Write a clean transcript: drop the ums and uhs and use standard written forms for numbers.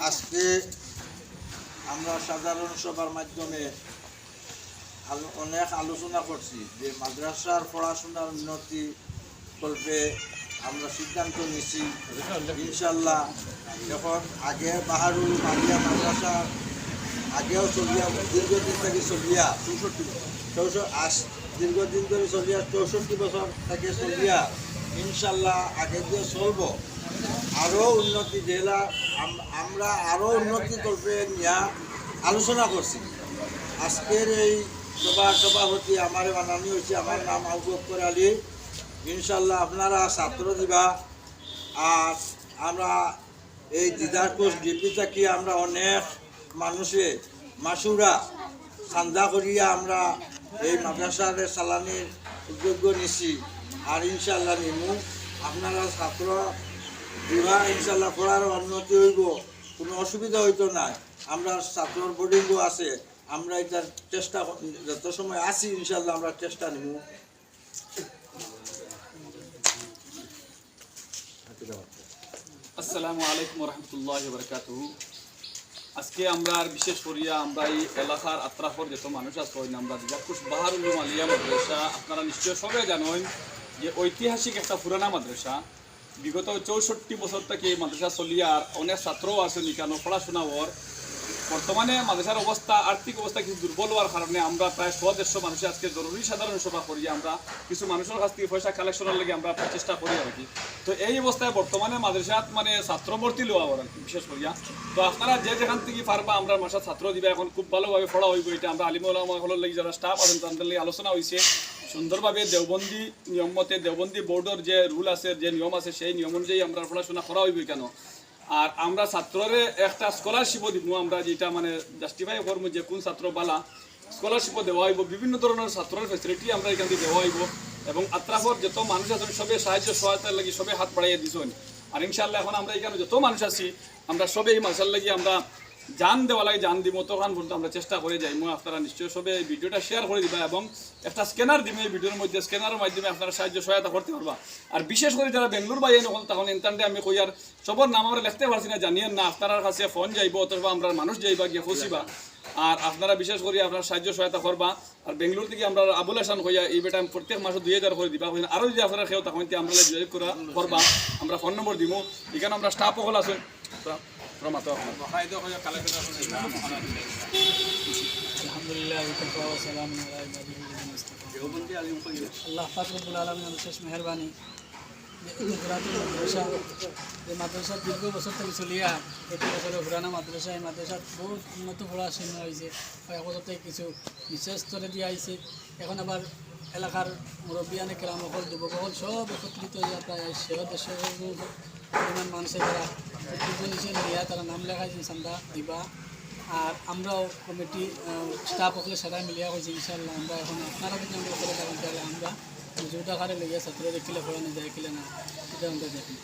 আজকে আমরা সাধারণ সভার মাধ্যমে অনেক আলোচনা করছি যে মাদ্রাসার পড়াশোনার উন্নতি করবে আমরা সিদ্ধান্ত নিছি ইনশাল্লাহ। এখন আগে বাহারুল মালিয়া মাদ্রাসা আগেও চলিয়া দীর্ঘদিন থেকে চলিয়া দীর্ঘদিন ধরে চলিয়া 64 বছর থেকে চলিয়া ইনশাল্লাহ আগে দিয়ে চলব। আরও উন্নতি জেলা আমরা আরও উন্নতি করবে নিয়ে আলোচনা করছি। আজকের এই সভাপতি আমার বানানি হয়েছে, আমার নাম আবু বকর আলী। ইনশাল্লাহ আপনারা ছাত্র দিবা। আর আমরা এই দিদার কোর্স ডিপি থাকি আমরা অনেক মানুষে মাসুরা চান্দা করিয়া আমরা এই মাদ্রাসার চালানির উদ্যোগ নিছি। আর ইনশাল্লাহ নিমু আপনারা ছাত্র দিবা, ইনশাল্লাহ পড়ার উন্নতি হইব, কোনো অসুবিধা হইতো না। আমরা ছাত্রর বোর্ডিংও আছে, আমরা এটার চেষ্টা যত সময় আছি ইনশাল্লাহ আমরা চেষ্টা নিব। আসসালামু আলাইকুম রহমতুল্লাহ বরকাতুহু। আজকে আমরা বিশেষ করিয়া আমরা এই এলাকার আত্রাফর যত মানুষ আছে আমরা দিদাকুশ বাহারুল মালিয়া মাদ্রাসা আপনারা নিশ্চয় সবাই জানেন যে ঐতিহাসিক একটা পুরানা মাদ্রাসা। বিগত 64 বছর থেকে এই মাদ্রাসা চলিয়া আর অনেক ছাত্রও আছে নিকানো পড়াশোনা ওর। বর্তমানে মাদ্রাসার অবস্থা আর্থিক অবস্থা কিছু দুর্বল হওয়ার কারণে আমরা প্রায় 150 মানুষের আজকে জরুরি সাধারণ সভা করি। আমরা কিছু মানুষের কাছ থেকে পয়সা কালেকশনের লাগে আমরা চেষ্টা করি আর কি। তো এই অবস্থায় বর্তমানে মাদ্রাসাত মানে ছাত্র ভর্তি লওয়া আর কি বিশেষ করিয়া। তো আপনারা যে যেখান থেকে পারবা আমরা মাসা ছাত্র দিবা। এখন খুব ভালোভাবে পড়া হইব, এটা আমরা আলিম ওলামা হলের লাগি যারা স্টাফ আছেন তাদের লাগে আলোচনা হয়েছে। সুন্দরভাবে দেওবন্দি নিয়ম মতে দেওবন্দি বোর্ডের যে রুল আছে, যে নিয়ম আছে, সেই নিয়ম অনুযায়ী আমরা পড়াশোনা করা হইব কেন। আর আমরা ছাত্ররে একটা স্কলারশিপও দিব, আমরা যেটা মানে জাস্টিফাই করবো যে কোন ছাত্র বালা স্কলারশিপও দেওয়া হইব। বিভিন্ন ধরনের ছাত্রের ফেসিলিটি আমরা এখান থেকে দেওয়া হইব এবং আত্রাফর যত মানুষ আছেন সবে সাহায্য সহায়তার লাগি সবে হাত বাড়াইয়া দিছেন। আর ইনশাল্লাহ এখন আমরা এখানে যত মানুষ আছি আমরা সবে এই মাসার লাগি আমরা জান দেওয়া লাগে, জান দিব তখন পর্যন্ত আমরা চেষ্টা করে যাই। আপনারা নিশ্চয়ই সবে এই ভিডিওটা শেয়ার করে দিবা এবং একটা স্ক্যানার দিবে এই ভিডিওর মধ্যে, স্ক্যানারের মাধ্যমে আপনারা সাহায্য সহায়তা করতে পারবা। আর বিশেষ করে যারা বেঙ্গলোর বাইরে নকল তখন ইন্টারনেটে আমি কই আর সবর নাম আমরা লিখতে পারছি না, জানিয়েন না। আপনার কাছে ফোন যাইব অথবা আমরা মানুষ যাইবা গিয়ে খুঁজিবা। আর আপনারা বিশেষ করে আপনারা সাহায্য সহায়তা করবা। আর বেঙ্গলোর থেকে আমরা আবুল হাসান হইয়া এই বেটা প্রত্যেক মাসে 2000 করে দিবা। আরও যদি আপনারা খেয়েও তখন আমরা যোগাযোগ করবা, আমরা ফোন নম্বর দিব। এখানে আমরা স্টাফ সকল আছেন। আলহামদুলিল্লাহ আল্লাহ পাক রব্বুল আলামিনের বিশেষ মেহরবানি মাদ্রাসা এই মাদ্রাসা দীর্ঘ বছর থেকে চলিয়া প্রতি বছরের পুরানা মাদ্রাসা। এই মাদ্রাসাত বহুত উন্নত পড়াশোনা হয়েছে, কয়েক বছর থেকে কিছু নিচের স্তরে দিয়ে আইছে। এখন আবার এলাকার মুরব্বিয়ানে কেরামকল যুবকল সব একত্রিত হইয়া প্রায় 150 পরিমাণ মানুষের তারা নিচে নিয়ে তারা নাম লেখাইছে চান্দা দিবা। আর আমরাও কমিটি স্টাফ সকলে সবাই মিলিয়া হয়েছে ইনশাল্লাহ। আমরা এখন আপনারা যদি আমরা করে থাকেন তাহলে আমরা যৌদাকারে লইয়া ছাত্র দেখিলে পড়ানো যায় কিলে না এটা আমরা দেখি।